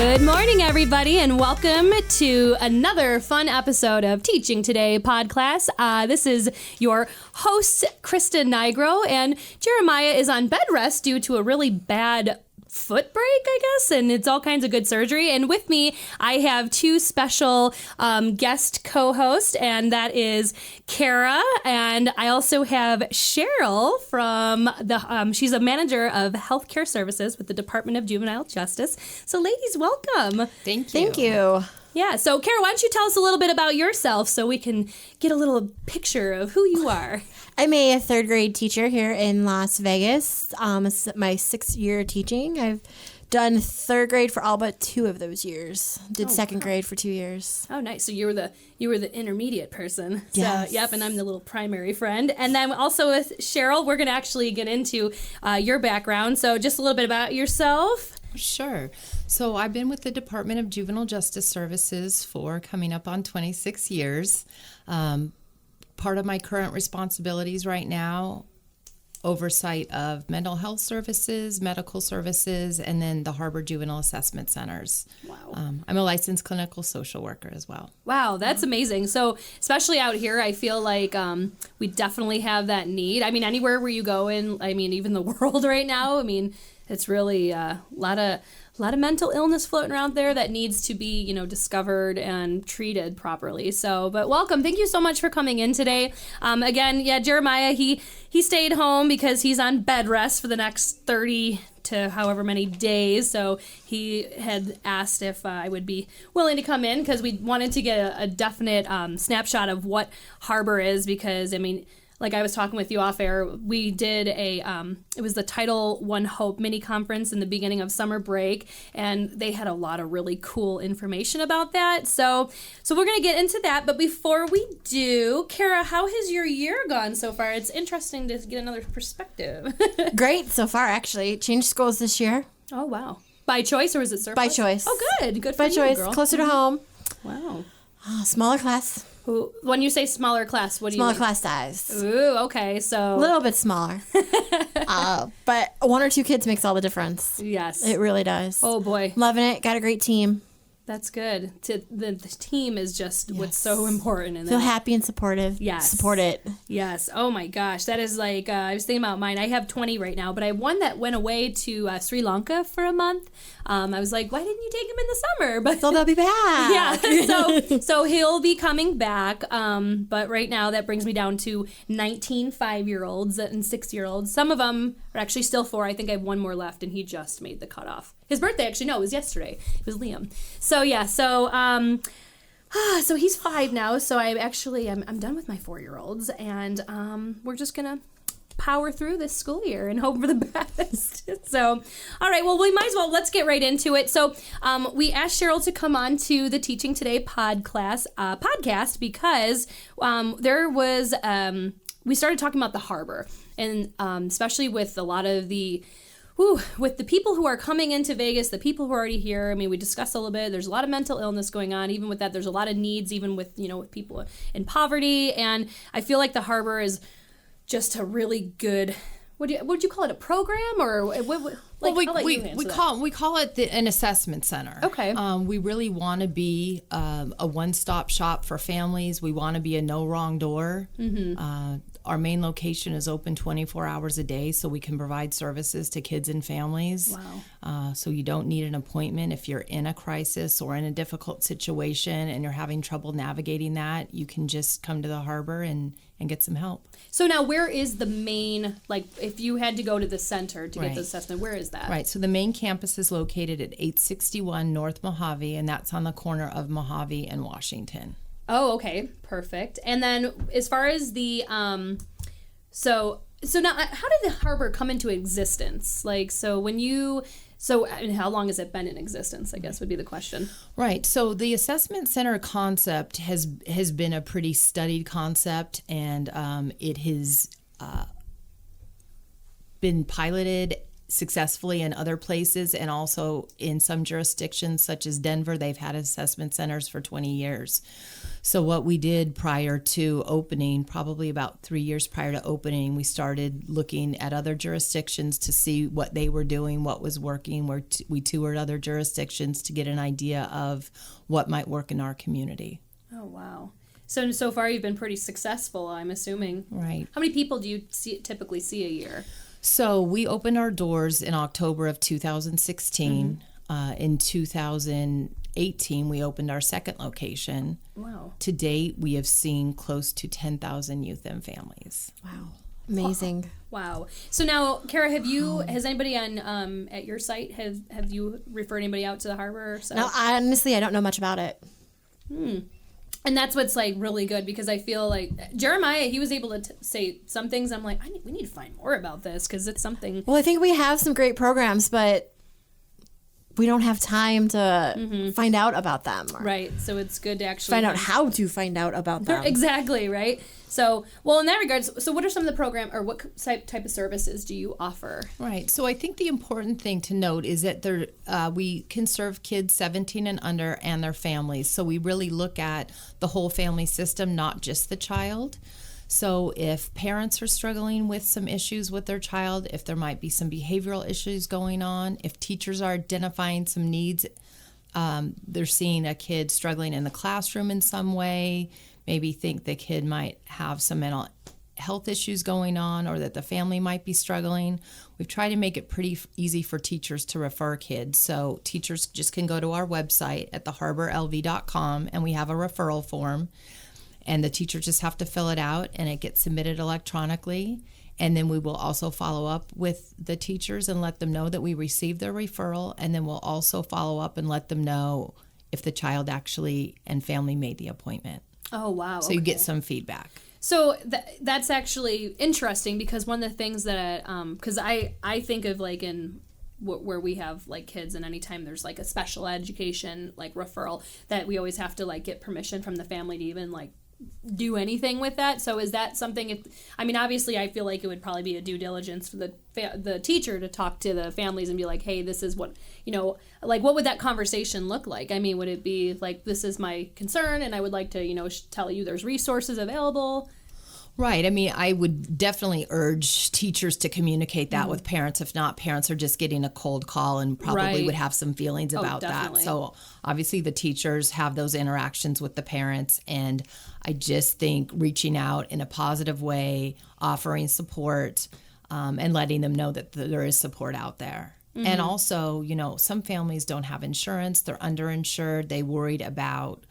Good morning, everybody, and welcome to another fun episode of Teaching Today Podclass. This is your host, Kristan Nigro, and Jeremiah is on bed rest due to a really bad foot break, I guess, and it's all kinds of good surgery. And with me, I have two special guest co-hosts, and that is Kara, and I also have Cheryl from the, she's a manager of healthcare services with the Department of Juvenile Justice. So ladies, welcome. Thank you. Thank you. Yeah, so Kara, why don't you tell us a little bit about yourself so we can get a little picture of who you are. I'm a third grade teacher here in Las Vegas. It's my 6th year teaching. I've done third grade for all but 2 of those years. Did second grade for 2 years. Oh, nice. So you were the intermediate person. Yes. So, yep, and I'm the little primary friend. And then also with Cheryl, we're going to actually get into your background. So just a little bit about yourself. Sure. So I've been with the Department of Juvenile Justice Services for coming up on 26 years. Part of my current responsibilities right now, oversight of mental health services, medical services, and then the Harbor Juvenile Assessment Centers. Wow. I'm a licensed clinical social worker as well. Wow, that's amazing. So especially out here, I feel like we definitely have that need. I mean, anywhere where you go in, I mean, even the world right now, I mean, it's really a lot of mental illness floating around there that needs to be, discovered and treated properly. So, but welcome. Thank you so much for coming in today. Again, yeah, Jeremiah, he stayed home because he's on bed rest for the next 30 to however many days. So he had asked if I would be willing to come in because we wanted to get a definite snapshot of what Harbor is because, I mean, like I was talking with you off air, we did it was the Title I Hope mini conference in the beginning of summer break, and they had a lot of really cool information about that. So we're going to get into that. But before we do, Kara, how has your year gone so far? It's interesting to get another perspective. Great so far, actually. Changed schools this year. Oh, wow. By choice or is it surplus? By choice. Oh, good. Good for By you, choice. girl. Closer to home. Wow. Smaller class. When you say smaller class, what do you mean? Smaller class size. Ooh, okay. So A little bit smaller. But 1 or 2 kids makes all the difference. yes. It really does. Oh, boy. Loving it. Got a great team. That's good. The team is just what's so important in Feel that. happy and supportive. Yes. Support it. Yes. Oh my gosh. That is like, I was thinking about mine. I have 20 right now, but I have one that went away to Sri Lanka for a month. I was like, why didn't you take him in the summer? But So they'll be back. yeah. So he'll be coming back. But right now that brings me down to 19 5-year-olds and 6-year-olds. Some of them are actually still 4. I think I have one more left, and he just made the cutoff. His birthday, actually, no, it was yesterday. It was Liam. So yeah, so he's 5 now. So I'm done with my 4-year-olds, and we're just gonna power through this school year and hope for the best. So, all right, well, we might as well, let's get right into it. So we asked Cheryl to come on to the Teaching Today podcast because there was, we started talking about the harbor, and especially with a lot of with the people who are coming into Vegas, the people who are already here. I mean, we discussed a little bit. There's a lot of mental illness going on. Even with that, there's a lot of needs, even with, with people in poverty. And I feel like the harbor is just a really good, would you call it, a program, or we call it an assessment center. Okay. We really want to be a one-stop shop for families. We want to be a no wrong door. Mm-hmm. Our main location is open 24 hours a day, so we can provide services to kids and families. Wow. So you don't need an appointment if you're in a crisis or in a difficult situation and you're having trouble navigating that. You can just come to the harbor and get some help. So now, where is the main, like, if you had to go to the center to get the assessment, where is that? Right. So the main campus is located at 861 North Mojave, and that's on the corner of Mojave and Washington. Oh, okay. Perfect. And then as far as the, so now, how did the harbor come into existence? Like, and how long has it been in existence, I guess would be the question. Right. So the assessment center concept has been a pretty studied concept, and it has been piloted successfully in other places, and also in some jurisdictions such as Denver, they've had assessment centers for 20 years. So what we did prior to opening, probably about 3 years prior to opening, we started looking at other jurisdictions to see what they were doing, what was working. We toured other jurisdictions to get an idea of what might work in our community. Oh, wow. So far you've been pretty successful, I'm assuming. Right. How many people do you typically see a year? So we opened our doors in October of 2016. In 2018, we opened our second location. Wow. To date, we have seen close to 10,000 youth and families. Wow. Amazing. Wow. So now, Kara, has anybody on at your site, have you referred anybody out to the harbor? So? No, honestly, I don't know much about it. And that's what's like really good, because I feel like Jeremiah, he was able to say some things. I'm like, we need to find more about this, because it's something. Well, I think we have some great programs, but we don't have time to find out about them. Right. So it's good to actually find out how to find out about them. Exactly. Right. So, well, in that regards, so what are some of the program, or what type of services do you offer? Right. So I think the important thing to note is that we can serve kids 17 and under and their families. So we really look at the whole family system, not just the child. So if parents are struggling with some issues with their child, if there might be some behavioral issues going on, if teachers are identifying some needs, they're seeing a kid struggling in the classroom in some way, maybe think the kid might have some mental health issues going on, or that the family might be struggling, we've tried to make it pretty easy for teachers to refer kids. So teachers just can go to our website at theharborlv.com, and we have a referral form. And the teachers just have to fill it out, and it gets submitted electronically. And then we will also follow up with the teachers and let them know that we received their referral. And then we'll also follow up and let them know if the child actually and family made the appointment. Oh, wow. So you get some feedback. So that's actually interesting, because one of the things that, because I think of like in where we have like kids, and anytime there's like a special education like referral, that we always have to like get permission from the family to even like do anything with that. So is that something, obviously I feel like it would probably be a due diligence for the teacher to talk to the families and be like, hey, this is what, like what would that conversation look like? Would it be like, this is my concern and I would like to, tell you there's resources available? Right. I would definitely urge teachers to communicate that with parents. If not, parents are just getting a cold call and probably would have some feelings about that. So obviously the teachers have those interactions with the parents. And I just think reaching out in a positive way, offering support, and letting them know that there is support out there. And also, some families don't have insurance. They're underinsured. They worried about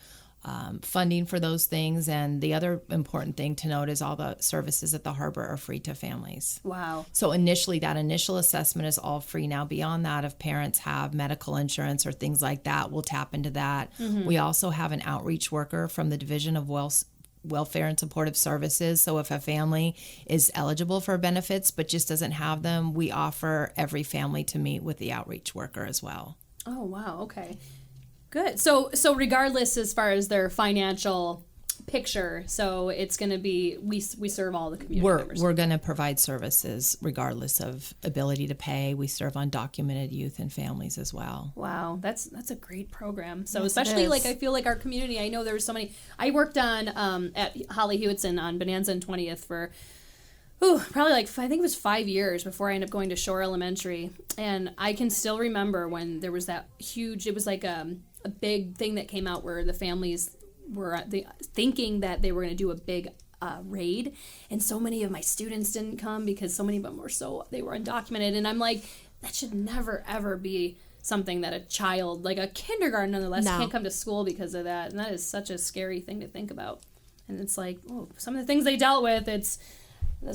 funding for those things. And the other important thing to note is all the services at the harbor are free to families. Wow. So initially, that initial assessment is all free. Now, beyond that, if parents have medical insurance or things like that, we'll tap into that. We also have an outreach worker from the Division of Welfare and Supportive Services. So if a family is eligible for benefits but just doesn't have them, we offer every family to meet with the outreach worker as well. Oh, wow. Okay. Good. So regardless as far as their financial picture, so it's going to be, we serve all the community members. We're going to provide services regardless of ability to pay. We serve undocumented youth and families as well. Wow, that's a great program. So yes, especially like I feel like our community, I know there's so many. I worked on at Holly Hewitson on Bonanza and 20th for probably like, I think it was 5 years before I ended up going to Shore Elementary. And I can still remember when there was that huge, it was like a big thing that came out where the families were thinking that they were going to do a big raid. And so many of my students didn't come because so many of them they were undocumented. And I'm like, that should never, ever be something that a child, like a kindergarten nonetheless, can't come to school because of that. And that is such a scary thing to think about. And it's like, some of the things they dealt with, that's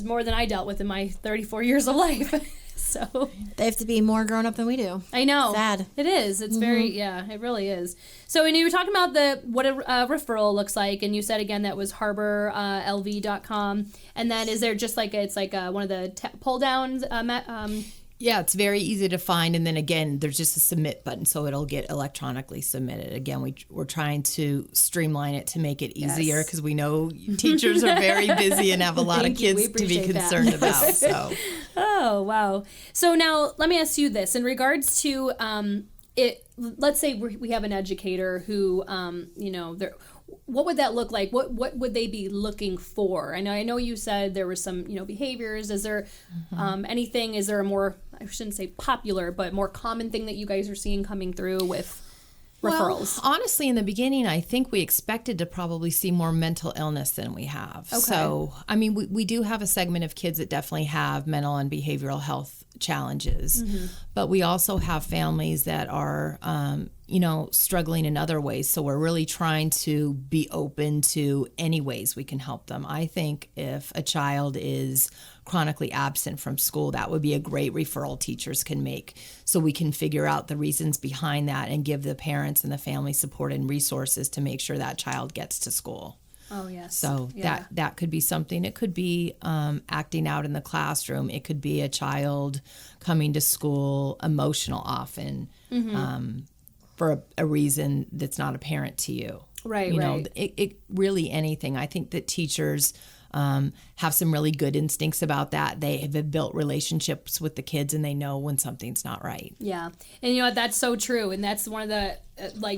more than I dealt with in my 34 years of life. So they have to be more grown up than we do. I know. Sad. It is. It's very, it really is. So, and you were talking about what a referral looks like, and you said again that was harborlv.com. And then is there just like, it's like one of the pull downs? Yeah, it's very easy to find. And then again, there's just a submit button, so it'll get electronically submitted. Again, we're trying to streamline it to make it easier because we know teachers are very busy and have a lot of kids to be concerned about. So Oh, wow. So now let me ask you this in regards to let's say we have an educator who, what would that look like? What would they be looking for? I know you said there were some, behaviors. Is there anything, is there a more, I shouldn't say popular, but more common thing that you guys are seeing coming through with referrals? Well, honestly, in the beginning, I think we expected to probably see more mental illness than we have. Okay. So, I mean, we do have a segment of kids that definitely have mental and behavioral health challenges, but we also have families that are, struggling in other ways. So we're really trying to be open to any ways we can help them. I think if a child is chronically absent from school, that would be a great referral teachers can make, so we can figure out the reasons behind that and give the parents and the family support and resources to make sure that child gets to school. Oh, yes. So that could be something. It could be acting out in the classroom. It could be a child coming to school emotional often for a reason that's not apparent to you. Right, It really anything. I think that teachers have some really good instincts about that. They have built relationships with the kids and they know when something's not right. Yeah. And that's so true. And that's one of the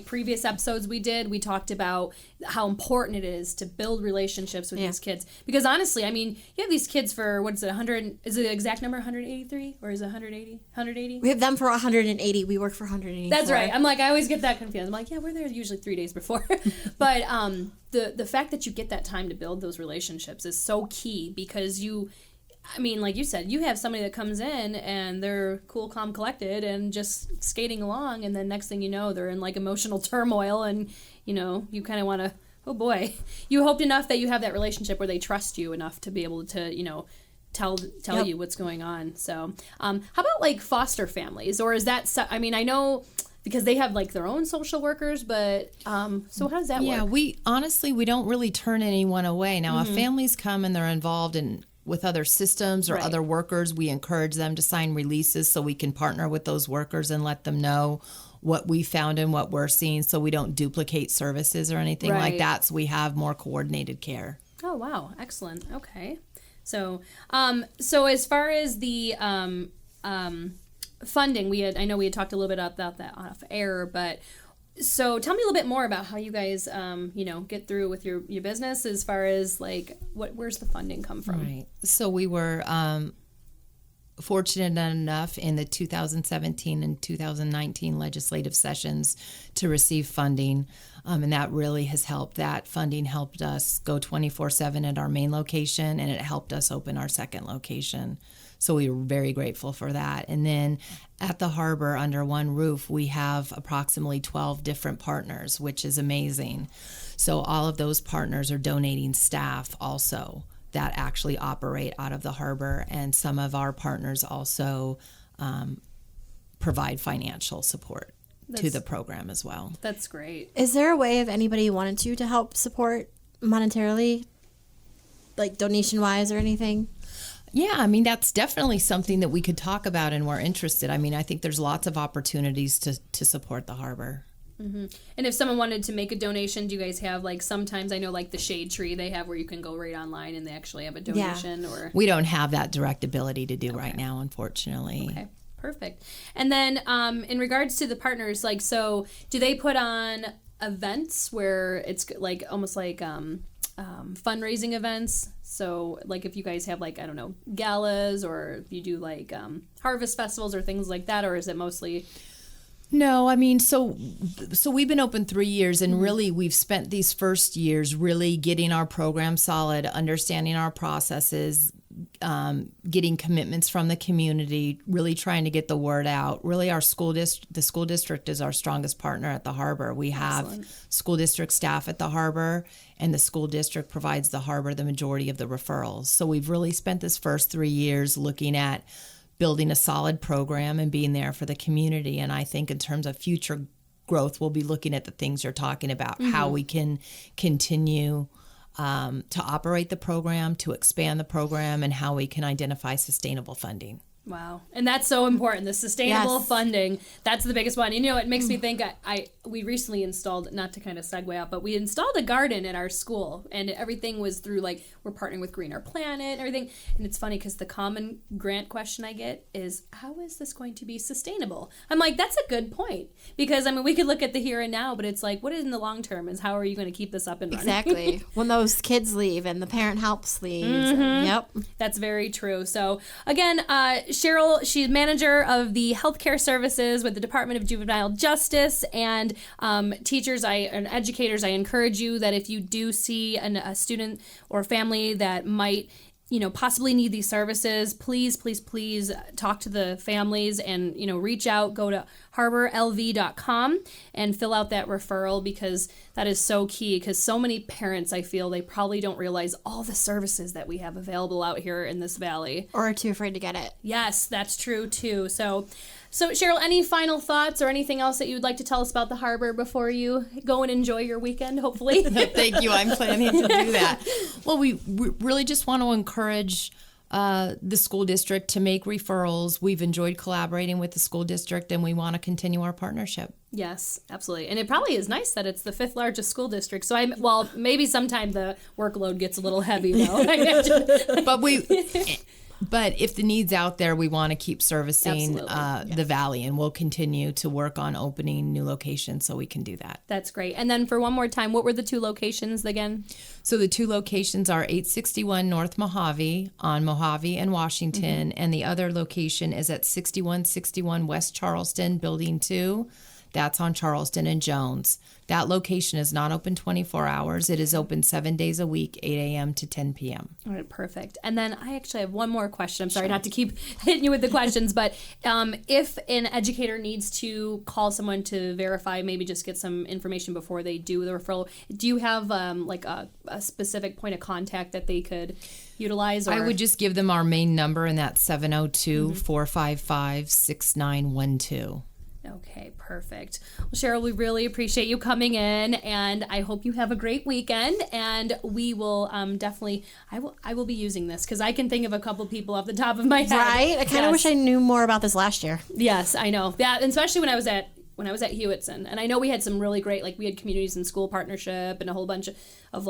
previous episodes we did. We talked about how important it is to build relationships with these kids. Because honestly, I mean, you have these kids for, what is it, 100, is it the exact number 183 or is it 180? 180? We have them for 180. We work for 180. That's right. I'm I always get that confused. I'm like, yeah, we're there usually 3 days before. But the fact that you get that time to build those relationships is so key, because like you said, you have somebody that comes in and they're cool, calm, collected and just skating along, and then next thing you know, they're in emotional turmoil, and you kind of want to, oh boy, you hoped enough that you have that relationship where they trust you enough to be able to tell you what's going on. So how about foster families, or is that I know because they have their own social workers, but so how does that work? Yeah, we don't really turn anyone away. Now, if families come and they're involved with other systems or other workers, we encourage them to sign releases so we can partner with those workers and let them know what we found and what we're seeing, so we don't duplicate services or anything like that. So we have more coordinated care. Oh, wow. Excellent. Okay. So, so as far as the funding, I know we had talked a little bit about that off air, but so tell me a little bit more about how you guys, get through with your business, as far as where's the funding come from? Right. So we were fortunate enough in the 2017 and 2019 legislative sessions to receive funding, and that really has helped. That funding helped us go 24/7 at our main location, and it helped us open our second location. So we were very grateful for that. And then at the harbor, under one roof, we have approximately 12 different partners, which is amazing. So all of those partners are donating staff also that actually operate out of the harbor. And some of our partners also provide financial support to the program as well. That's great. Is there a way, if anybody wanted to help support monetarily, donation-wise or anything? Yeah, that's definitely something that we could talk about, and we're interested. I think there's lots of opportunities to support the harbor. Mm-hmm. And if someone wanted to make a donation, do you guys have sometimes I know the Shade Tree they have where you can go right online and they actually have a donation? Or we don't have that direct ability to do right now, unfortunately. Okay, perfect. And then in regards to the partners, so do they put on events where it's almost fundraising events? So if you guys have I don't know, galas, or if you do harvest festivals or things like that, or is it mostly? No, so we've been open 3 years, and really we've spent these first years really getting our program solid, understanding our processes, getting commitments from the community, really trying to get the word out. Really, the school district is our strongest partner at the harbor. We have school district staff at the harbor, and the school district provides the harbor the majority of the referrals. So we've really spent this first 3 years looking at building a solid program and being there for the community. And I think in terms of future growth, we'll be looking at the things you're talking about, how we can continue to operate the program, to expand the program, and how we can identify sustainable funding. Wow. And that's so important. The sustainable Yes. funding. That's the biggest one. You know, it makes me think we recently installed, not to kind of segue out, but we installed a garden at our school, and everything was through, like, we're partnering with Green Our Planet and everything. And it's funny because the common grant question I get is, how is this going to be sustainable? I'm like, that's a good point. Because, I mean, we could look at the here and now, but it's like, what is in the long term is how are you going to keep this up and running? Exactly. When those kids leave and the parent helps leaves. And, yep. That's very true. So again, Cheryl, she's manager of the healthcare services with the Department of Juvenile Justice, and teachers and educators, I encourage you that if you do see a student or family that might possibly need these services, please talk to the families and, reach out, go to harborlv.com and fill out that referral, because that is so key, because so many parents, I feel, they probably don't realize all the services that we have available out here in this valley. Or are too afraid to get it. Yes, that's true too. So Cheryl, any final thoughts or anything else that you'd like to tell us about the harbor before you go and enjoy your weekend, hopefully? Thank you. I'm planning to do that. Well, we really just want to encourage the school district to make referrals. We've enjoyed collaborating with the school district, and we want to continue our partnership. Yes, absolutely. And it probably is nice that it's the 5th largest school district. So maybe sometime the workload gets a little heavy, though. I imagine. But if the need's out there, we want to keep servicing the valley, and we'll continue to work on opening new locations so we can do that. That's great. And then for one more time, what were the 2 locations again? So the 2 locations are 861 North Mojave on Mojave and Washington, and the other location is at 6161 West Charleston, Building 2. That's on Charleston and Jones. That location is not open 24 hours. It is open 7 days a week, 8 a.m. to 10 p.m. All right, perfect. And then I actually have one more question. I'm sorry not to keep hitting you with the questions, but if an educator needs to call someone to verify, maybe just get some information before they do the referral, do you have a specific point of contact that they could utilize? Or? I would just give them our main number, and that's 702-455-6912. Okay, perfect. Well, Cheryl, we really appreciate you coming in, and I hope you have a great weekend. And we will definitely, I will be using this because I can think of a couple people off the top of my head. Right? I kind of wish I knew more about this last year. Yes, I know. Yeah, especially when I was at Hewitson, and I know we had some really great, we had communities and school partnership and a whole bunch of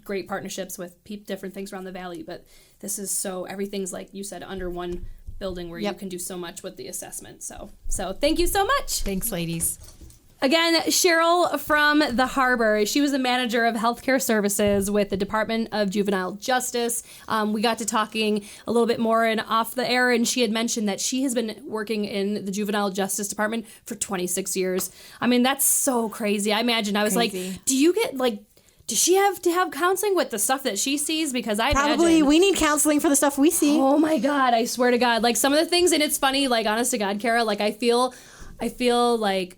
great partnerships with different things around the valley. But this is everything's like you said, under one building where you can do so much with the assessment. So thank you so much. Thanks, ladies. Again, Cheryl from the Harbor. She was the manager of healthcare services with the Department of Juvenile Justice. We got to talking a little bit more and off the air, and she had mentioned that she has been working in the Juvenile Justice Department for 26 years. I mean, that's so crazy. I imagine I was like, do you get does she have to have counseling with the stuff that she sees? Because Probably we need counseling for the stuff we see. Oh my God, I swear to God. Some of the things, and it's funny, honest to God, Kara, I feel like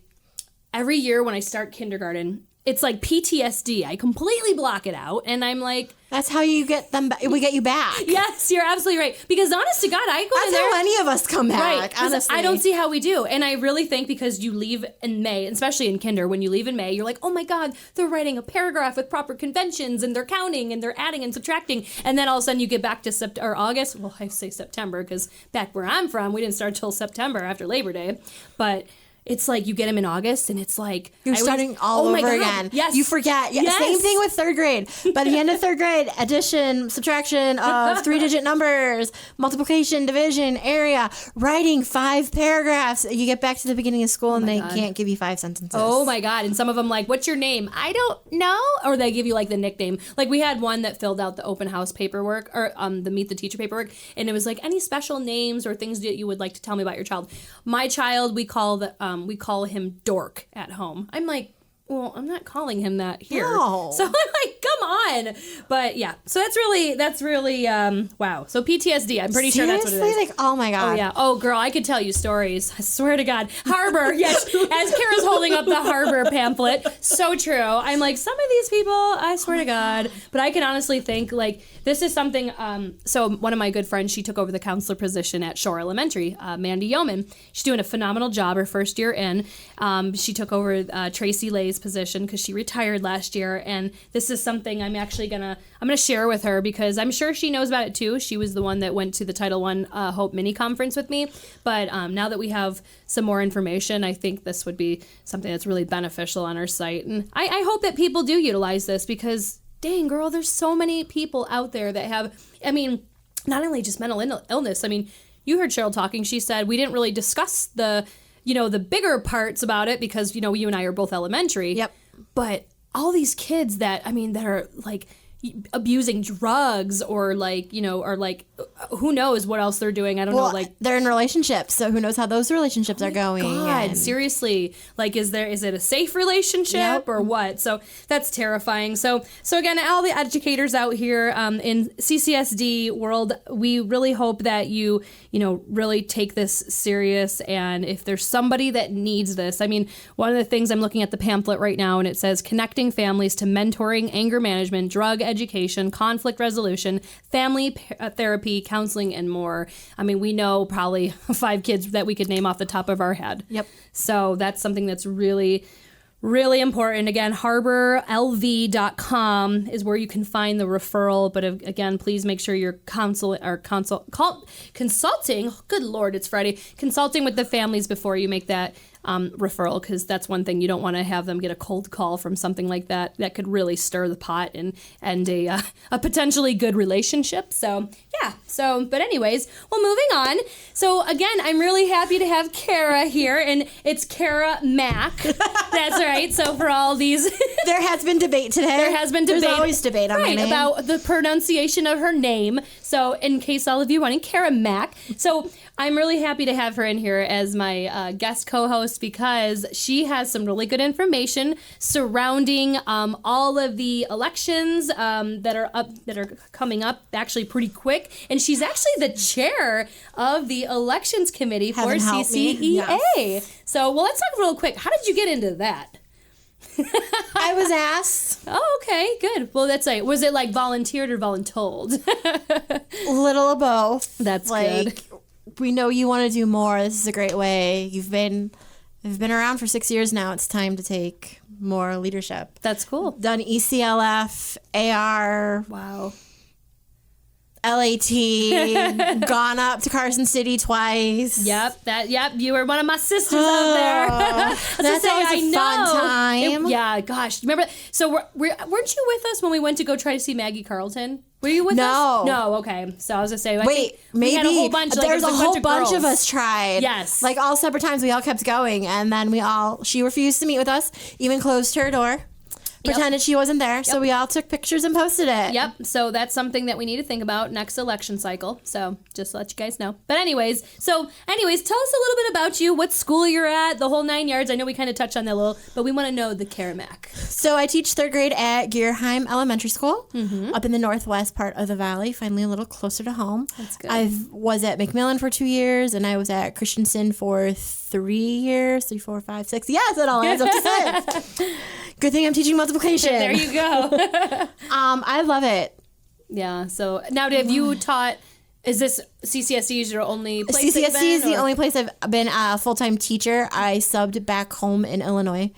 every year when I start kindergarten, it's like PTSD. I completely block it out, and I'm like... That's how you get them. We get you back. Yes, you're absolutely right. Because honest to God, I go in there... That's how any of us come back, right, honestly. I don't see how we do. And I really think because you leave in May, especially in kinder, when you leave in May, you're like, oh my God, they're writing a paragraph with proper conventions, and they're counting, and they're adding and subtracting. And then all of a sudden you get back to August. Well, I say September, because back where I'm from, we didn't start till September after Labor Day. But... it's like you get them in August, and it's like... You're starting all over again. Yes. You forget. Yes. Same thing with 3rd grade. By the end of 3rd grade, addition, subtraction of 3-digit numbers, multiplication, division, area, writing 5 paragraphs. You get back to the beginning of school, and they can't give you 5 sentences. Oh, my God. And some of them what's your name? I don't know. Or they give you, the nickname. We had one that filled out the open house paperwork, or the Meet the Teacher paperwork, and it was any special names or things that you would like to tell me about your child. My child, we call him Dork at home. I'm like, well, I'm not calling him that here. No. So I'm like, come on. But yeah, so that's really, wow. So PTSD, I'm pretty sure that's what it is. Oh my God. Oh yeah. Oh girl, I could tell you stories. I swear to God. Harbor, yes. As Kara's holding up the Harbor pamphlet. So true. I'm like, some of these people, I swear to God. But I can honestly think this is something, so one of my good friends, she took over the counselor position at Shore Elementary, Mandy Yeoman. She's doing a phenomenal job her first year in. She took over Tracy Lay's Emily's position because she retired last year, and this is something I'm actually gonna share with her because I'm sure she knows about it too. She was the one that went to the Title I Hope mini conference with me, but now that we have some more information, I think this would be something that's really beneficial on our site, and I hope that people do utilize this because, dang girl, there's so many people out there that have, I mean, not only just mental illness. I mean, you heard Cheryl talking. She said we didn't really discuss the bigger parts about it because, you and I are both elementary. Yep. But all these kids that are like abusing drugs or who knows what else they're doing. I don't know. Like, they're in relationships, so who knows how those relationships are going. God, seriously. Like, is it a safe relationship or what? So that's terrifying. So again, all the educators out here in CCSD world, we really hope that you really take this serious. And if there's somebody that needs this, I mean, one of the things, I'm looking at the pamphlet right now, and it says connecting families to mentoring, anger management, drug education, conflict resolution, family therapy, counseling, and more. I mean, we know probably 5 kids that we could name off the top of our head. Yep. So that's something that's really, really important. Again, harborlv.com is where you can find the referral. But again, please make sure you're consulting. Good Lord, it's Friday. Consulting with the families before you make that referral, because that's one thing. You don't want to have them get a cold call from something like that could really stir the pot and a potentially good relationship. So yeah. But anyways, well, moving on. So again, I'm really happy to have Kara here, and it's Kara Mach. That's right. So for all these, there has been debate today. There has been debate. There's always debate on my name. About the pronunciation of her name. So in case all of you wanting, Kara Mach. So I'm really happy to have her in here as my guest co-host because she has some really good information surrounding all of the elections that are coming up actually pretty quick. And she's actually the chair of the elections committee for CCEA. Yes. So, well, let's talk real quick. How did you get into that? I was asked. Oh, okay, good. Well, that's like, was it like volunteered or voluntold? Little of both. That's good. We know you want to do more. This is a great way. You've been around for 6 years now. It's time to take more leadership. That's cool. Done ECLF, AR. Wow. LAT, gone up to Carson City twice. Yep. You were one of my sisters up there. That's always a fun time. Yeah, gosh. Remember? So weren't you with us when we went to go try to see Maggie Carlton? Were you with us? No. Okay. So I was gonna say. Wait, maybe. We had a whole bunch. There's a whole bunch of us tried. Yes. Like all separate times, we all kept going, and then she refused to meet with us. Even closed her door. Pretended she wasn't there, so we all took pictures and posted it. Yep, so that's something that we need to think about next election cycle, so just to let you guys know. But anyways, tell us a little bit about you, what school you're at, the whole 9 yards. I know we kind of touched on that a little, but we want to know the Kara Mach. So I teach 3rd grade at Gearheim Elementary School, up in the northwest part of the valley, finally a little closer to home. That's good. I was at McMillan for 2 years, and I was at Christensen for 3 years, 3, 4, 5, 6. Yes, it all adds up to 6. Good thing I'm teaching multiplication. There you go. I love it. Yeah. So now, have you taught? Is this CCSD is your only place? CCSD is the only place I've been a full-time teacher. I subbed back home in Illinois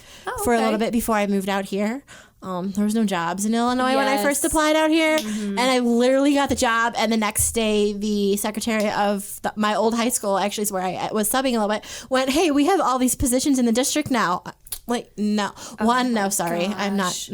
for a little bit before I moved out here. There was no jobs in Illinois when I first applied out here, and I literally got the job. And the next day, the secretary of my old high school, actually is where I was subbing a little bit, went, "Hey, we have all these positions in the district now." Like, no. Sorry. Gosh. I'm not.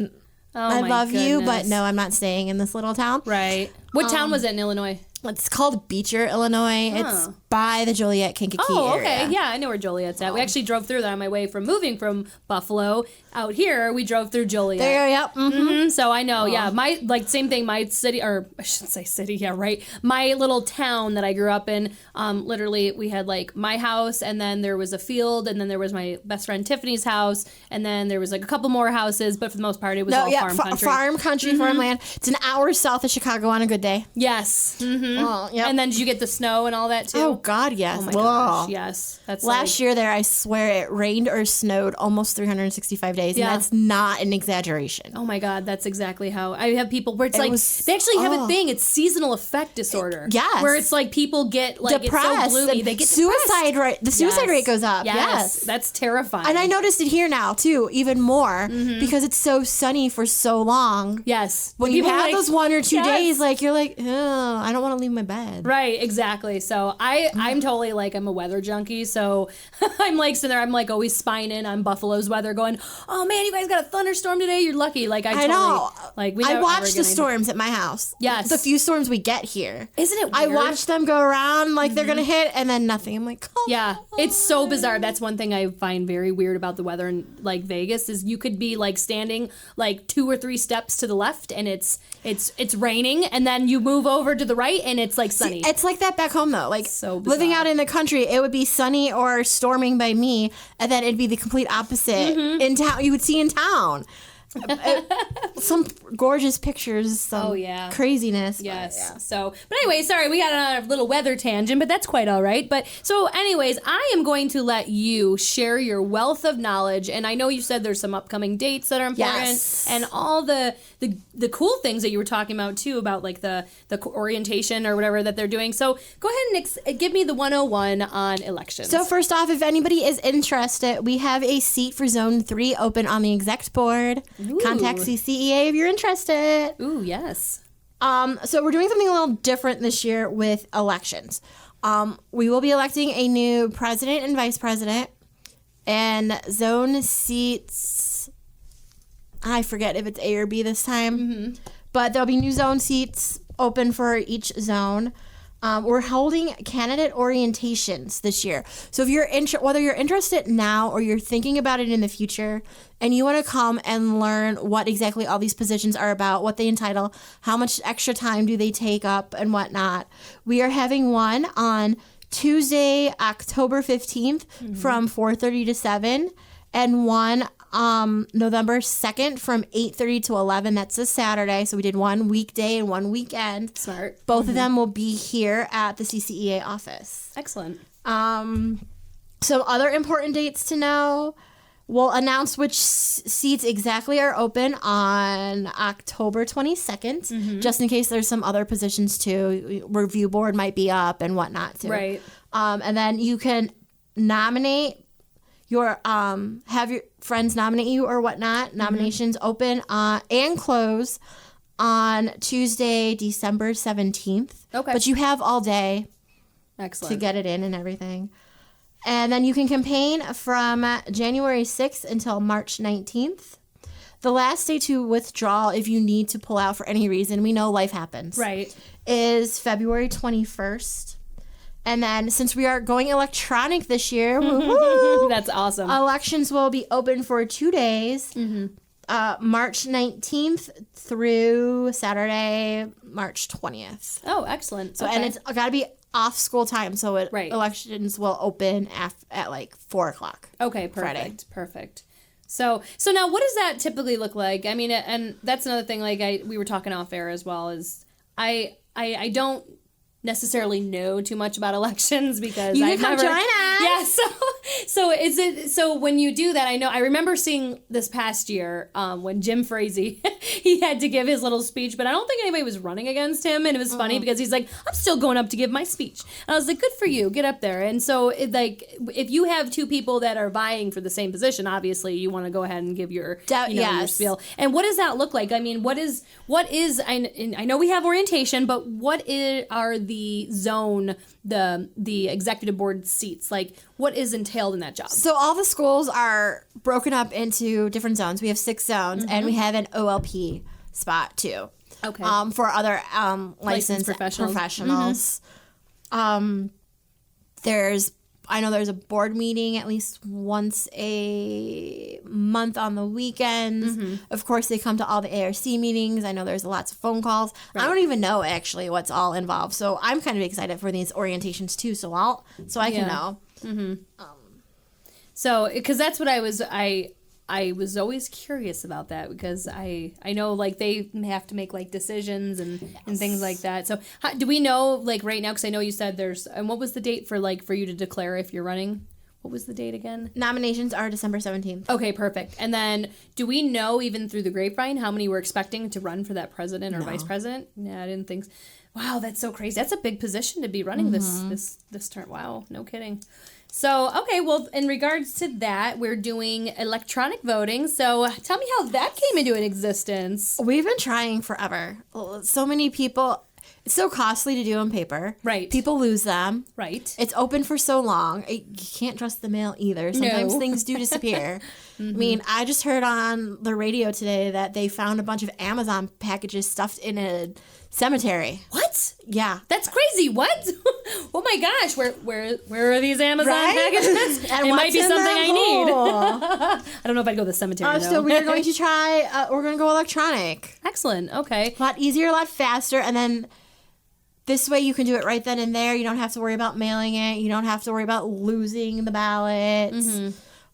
I love you, but no, I'm not staying in this little town. Right. What town was it in Illinois? It's called Beecher, Illinois. It's by the Joliet, Kankakee area. Okay. Yeah, I know where Joliet's at. We actually drove through that on my way from moving from Buffalo out here. We drove through Joliet. There you go. Yep. Mm-hmm. So I know. Yeah. My same thing. My city, or I shouldn't say city. Yeah, right. My little town that I grew up in. Literally, we had like my house, and then there was a field, and then there was my best friend Tiffany's house, and then there was like a couple more houses, but for the most part, it was all farm country. Farm country, farmland. It's an hour south of Chicago on a good day. Yes. Mm-hmm. Oh, yep. And then did you get the snow and all that too? Oh God, yes. Oh my gosh, yes. That's Last year there, I swear it rained or snowed almost 365 days, Yeah. and that's not an exaggeration. Oh my God, that's exactly how I have people where it's like was- they actually have a thing. It's seasonal affect disorder. Yes. Where it's like people get like Depressed. it's so gloomy. and They get suicide depressed. rate. The suicide Yes. rate goes up. Yes. That's terrifying. And I noticed it here now too, even more, because it's so sunny for so long. Yes. When you People have like- those 1 or 2 Yes. days, like you're like, oh, I don't want to leave my bed. Right, exactly. So I'm totally like I'm a weather junkie. So I'm like sitting there, I'm like always spying in on Buffalo's weather, going, "Oh man, you guys got a thunderstorm today. You're lucky." Like I know. Like we I never watch ever the get anything. storms at my house. Yes. The few storms we get here. Isn't it I weird? watch them go around like they're going to hit and then nothing. I'm like, oh. Yeah, it's so bizarre. That's one thing I find very weird about the weather in like Vegas is you could be like standing like 2 or 3 steps to the left and it's raining, and then you move over to the right and it's like sunny. It's like that back home though. Like So bizarre. living out in the country, it would be sunny or storming by me, and then it'd be the complete opposite in town. You would see in town. Some gorgeous pictures. Some Oh, yeah. craziness. but Yes. yeah. So, but anyway, sorry, we got on a little weather tangent, but that's quite all right. But so, anyways, I am going to let you share your wealth of knowledge, and I know you said there's some upcoming dates that are important, Yes. and all the cool things that you were talking about too, about like the orientation or whatever that they're doing. So, go ahead and give me the 101 on elections. So first off, if anybody is interested, we have a seat for Zone 3 open on the exec board. Ooh. Contact CCEA if you're interested. Ooh, yes. So we're doing something a little different this year with elections. We will be electing a new president and vice president, and zone seats, I forget if it's A or B this time, but there'll be new zone seats open for each zone. We're holding candidate orientations this year. So if you're whether you're interested now or you're thinking about it in the future and you want to come and learn what exactly all these positions are about, what they entitle, how much extra time do they take up and whatnot, we are having one on Tuesday, October 15th from 4:30 to 7, and one November 2nd from 8:30 to 11. That's a Saturday. So we did one weekday and one weekend. Smart. Both of them will be here at the CCEA office. Excellent. Some other important dates to know. We'll announce which seats exactly are open on October 22nd, just in case there's some other positions too. Review board might be up and whatnot too. Right. And then you can nominate your have your friends nominate you or whatnot. Nominations open and close on Tuesday, December 17th. Okay. But you have all day Excellent. to get it in and everything. And then you can campaign from January 6th until March 19th. The last day to withdraw, if you need to pull out for any reason, we know life happens, Right. is February 21st. And then since we are going electronic this year, woo-hoo, That's awesome. elections will be open for 2 days, March 19th through Saturday, March 20th. Oh, excellent. So Okay. and it's got to be off school time, so Right. elections will open at like 4:00. Okay, Friday. Perfect. So now what does that typically look like? I mean, and that's another thing, like we were talking off air as well, is I don't necessarily know too much about elections because You can I've come never join us. Yeah, so when you do that, I remember seeing this past year when Jim Frazee he had to give his little speech, but I don't think anybody was running against him, and it was funny because he's like, I'm still going up to give my speech, and I was like, good for you, get up there. And so if you have two people that are vying for the same position, obviously you want to go ahead and give your your Yes. spiel. And what does that look like? I mean, what is I know we have orientation, but are the zone, the executive board seats, like what is entailed in that job? So all the schools are broken up into different zones. We have 6 zones, and we have an OLP spot too. Okay. For other licensed professionals. I know there's a board meeting at least once a month on the weekends. Of course, they come to all the ARC meetings. I know there's lots of phone calls. I don't even know actually what's all involved. So I'm kind of excited for these orientations too. So I can know. So, because that's what I I was always curious about that because I know like they have to make like decisions and things like that. So do we know like right now, because I know you said and what was the date for you to declare if you're running? What was the date again? Nominations are December 17th. Okay, perfect. And then do we know even through the grapevine how many we're expecting to run for that president or vice president? Yeah, I didn't think so. Wow, that's so crazy. That's a big position to be running this term. Wow, no kidding. So, okay, well, in regards to that, we're doing electronic voting. So tell me how that came into existence. We've been trying forever. So many people... It's so costly to do on paper. Right. People lose them. Right. It's open for so long. You can't trust the mail either. Sometimes things do disappear. I mean, I just heard on the radio today that they found a bunch of Amazon packages stuffed in a cemetery. What? Yeah. That's crazy. What? Oh my gosh. Where are these Amazon packages? And it might be something I need. I I don't know if I'd go to the cemetery though. So we're going to try, we're going to go electronic. Excellent. Okay. A lot easier, a lot faster, and then this way you can do it right then and there. You don't have to worry about mailing it. You don't have to worry about losing the ballots.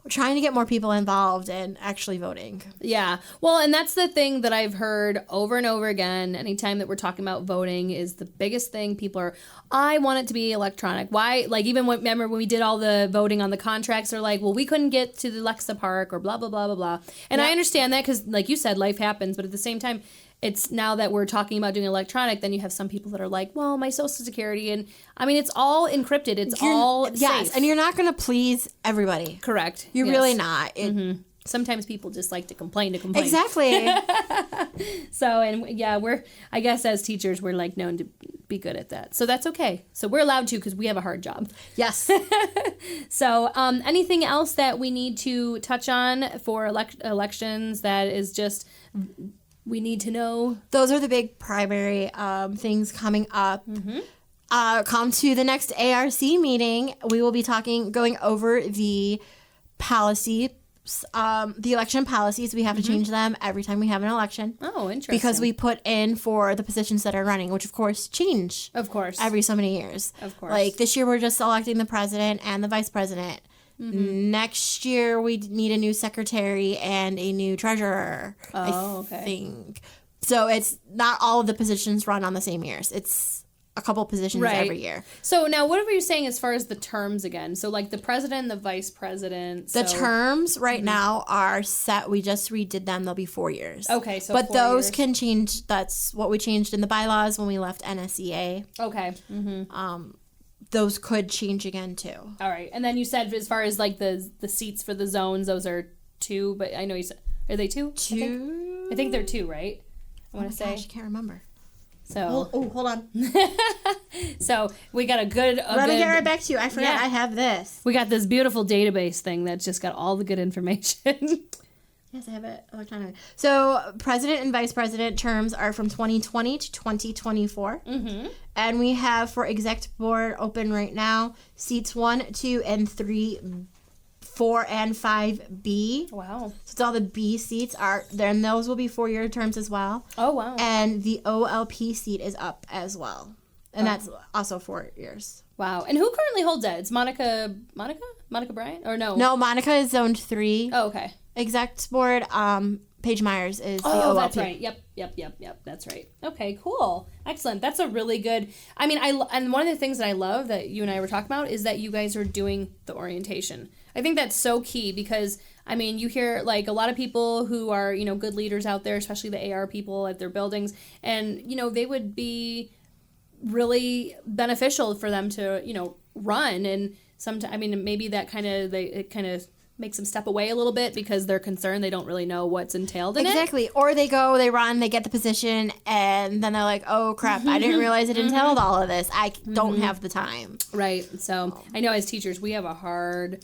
We're trying to get more people involved in actually voting. Yeah. Well, and that's the thing that I've heard over and over again. Anytime that we're talking about voting is the biggest thing. People are, I want it to be electronic. Why? Like even remember when we did all the voting on the contracts, they're like, well, we couldn't get to the Alexa Park or blah, blah, blah, blah, blah. And I understand that because like you said, life happens. But at the same time, it's now that we're talking about doing electronic, then you have some people that are like, well, my social security. And I mean, it's all encrypted. It's all safe. Yes, and you're not going to please everybody. Correct. You're really not. Sometimes people just like to complain. Exactly. So, and yeah, I guess as teachers, we're like known to be good at that. So that's okay. So we're allowed to because we have a hard job. Yes. So anything else that we need to touch on for elections that is just... we need to know? Those are the big primary things coming up. Come to the next ARC meeting. We will be going over the policy, the election policies. We have to change them every time we have an election. Oh, interesting. Because we put in for the positions that are running, which of course change. Of course. Every so many years. Of course. Like this year we're just electing the president and the vice president. Next year, we need a new secretary and a new treasurer, I think. So it's not all of the positions run on the same years. It's a couple positions every year. So now what were you saying as far as the terms again? So like the president and the vice president. The terms right now are set. We just redid them. They'll be 4 years. Okay, so but 4 those years. can change. That's what we changed in the bylaws when we left NSEA. Okay. Those could change again too. All right. And then you said as far as like the seats for the zones, those are 2, but I know you said, are they 2? 2? I think they're 2, right? I want to say. Gosh, I can't remember. So. Hold on. So we got a good. Let me get right back to you. I forgot I have this. We got this beautiful database thing that's just got all the good information. Yes, I have it electronically. So president and vice president terms are from 2020 to 2024. And we have for exec board open right now seats 1, 2, and 3, 4, and 5B. Wow. So it's all the B seats are there, and those will be 4-year terms as well. Oh, wow. And the OLP seat is up as well. And that's also 4 years. Wow. And who currently holds that? It's Monica Bryant? Or no? No, Monica is zoned 3. Oh, okay. Exec board, Paige Myers is the OLP. Oh, that's right. Yep. That's right. Okay, cool. Excellent. That's a really good... I mean, and one of the things that I love that you and I were talking about is that you guys are doing the orientation. I think that's so key because, I mean, you hear, like, a lot of people who are, you know, good leaders out there, especially the AR people at their buildings, and, you know, they would be really beneficial for them to, you know, run, and sometimes, I mean, maybe that kind of makes them step away a little bit because they're concerned they don't really know what's entailed in it. Exactly. Or they go, they run, they get the position, and then they're like, oh, crap, I didn't realize it entailed all of this. I don't have the time. Right. So I know as teachers, we have a hard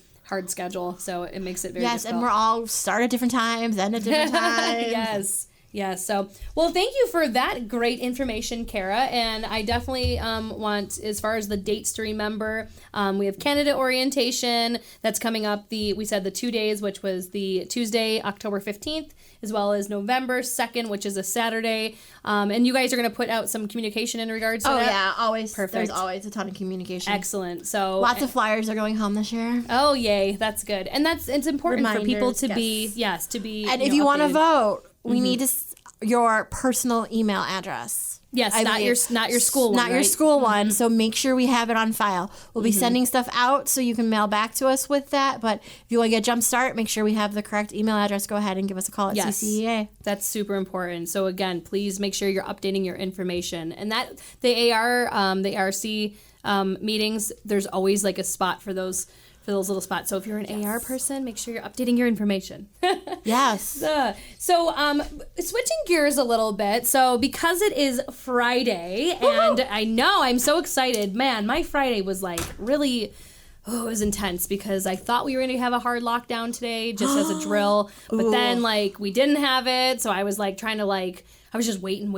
schedule, so it makes it very difficult. And we're all start at different times, end at different times. Yeah, so, well, thank you for that great information, Kara. And I definitely want, as far as the dates to remember, we have candidate orientation that's coming up. We said the 2 days, which was the Tuesday, October 15th, as well as November 2nd, which is a Saturday. And you guys are going to put out some communication in regards to that? Oh, yeah, always. Perfect. There's always a ton of communication. Excellent. So Lots of flyers are going home this year. Oh, yay. That's good. And it's important for people to Reminders, to be, And if you want to updated. vote, we need your personal email address. Yes, I not believe. your school one, Not your right? school one, so make sure we have it on file. We'll be sending stuff out so you can mail back to us with that, but if you want to get a jump start, make sure we have the correct email address. Go ahead and give us a call at Yes. CCEA. That's super important. So again, please make sure you're updating your information. And that the ARC meetings, there's always like a spot for those little spots. So if you're an AR person, make sure you're updating your information. Yes. So switching gears a little bit. So because it is Friday, and I know I'm so excited. Man, my Friday was like really... Oh, it was intense because I thought we were going to have a hard lockdown today just as a drill. But then, we didn't have it. So I was, trying to, I was just waiting.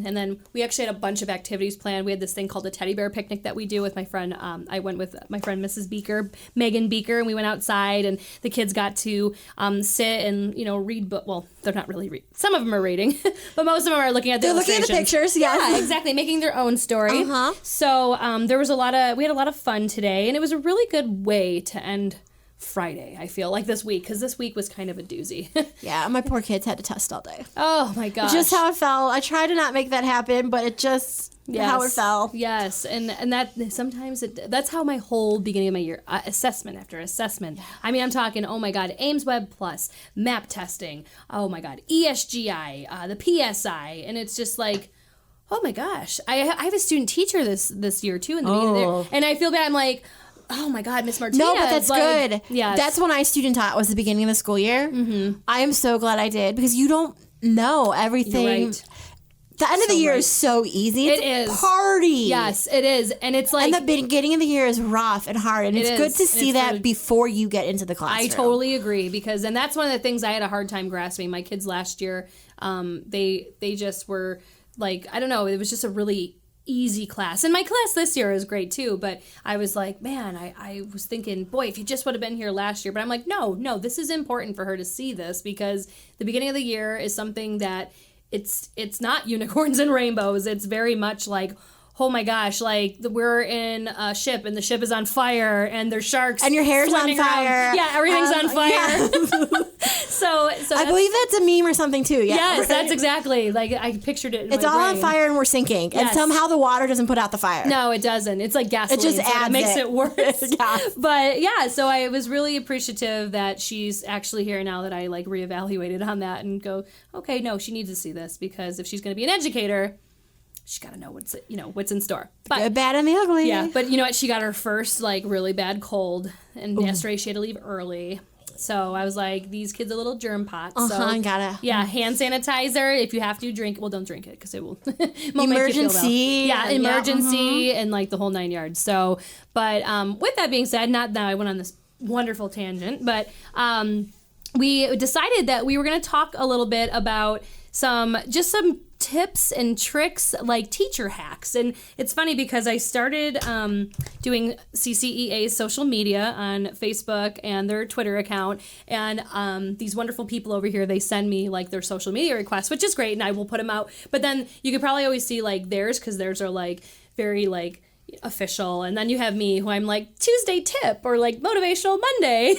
And then we actually had a bunch of activities planned. We had this thing called the teddy bear picnic that we do with my friend. I went with my friend, Mrs. Beaker, Megan Beaker, and we went outside. And the kids got to sit and, read. But, well, they're not really reading. Some of them are reading. But most of them are looking at the They're looking at the pictures, yes. Yeah, exactly. Making their own story. Uh-huh. So we had a lot of fun today. And it was a really good way to end Friday, I feel like this week, because this week was kind of a doozy. Yeah, my poor kids had to test all day. Oh my gosh. Just how it fell. I tried to not make that happen, but it just how it fell. Yes, and that sometimes that's how my whole beginning of my year, assessment after assessment. I mean, I'm talking, oh my God, Ames Web Plus, map testing, oh my God, ESGI, the PSI, and it's just like, oh my gosh, I have a student teacher this year too in the beginning of the year, and I feel bad. I'm like, oh my God, Miss Martinez. No, but that's good. Yeah, that's when I student taught was the beginning of the school year. Mm-hmm. I am so glad I did because you don't know everything. You're right. The end of the year is so easy. It's It a is. party. Yes, it is, and it's like And the beginning of the year is rough and hard, and it's good to see that before you get into the classroom. I totally agree and that's one of the things I had a hard time grasping. My kids last year, they just were like, I don't know, it was just a really easy class. And my class this year is great too, but I was like, man, I was thinking, boy, if you just would have been here last year. But I'm like, no, this is important for her to see this because the beginning of the year is something that it's not unicorns and rainbows. It's very much like, oh my gosh, we're in a ship and the ship is on fire and there's sharks and your hair's on fire. Yeah, everything's on fire. Yeah. So I believe that's a meme or something too. Yeah, yes, right? that's exactly I pictured it. It's all on fire and we're sinking, and somehow the water doesn't put out the fire. No, it doesn't. It's like gasoline. It just adds it makes it worse. Yeah. But yeah, so I was really appreciative that she's actually here now that I reevaluated on that and go, okay, no, she needs to see this because if she's going to be an educator, she's got to know what's in store. But, Good, bad, and the ugly. Yeah, but you know what? She got her first really bad cold, and yesterday she had to leave early. So I was like, these kids are little germ pots. So gotta. Yeah, hand sanitizer. If you have to drink, well, don't drink it because it will. won't Emergency. Make you feel well. Yeah, emergency and the whole 9 yards. So, but with that being said, not that I went on this wonderful tangent, but we decided that we were going to talk a little bit about some tips and tricks, like teacher hacks. And it's funny because I started doing CCEA's social media on Facebook and their Twitter account, and these wonderful people over here, they send me their social media requests, which is great, and I will put them out. But then you could probably always see theirs, because theirs are very official, and then you have me who I'm Tuesday tip or motivational Monday.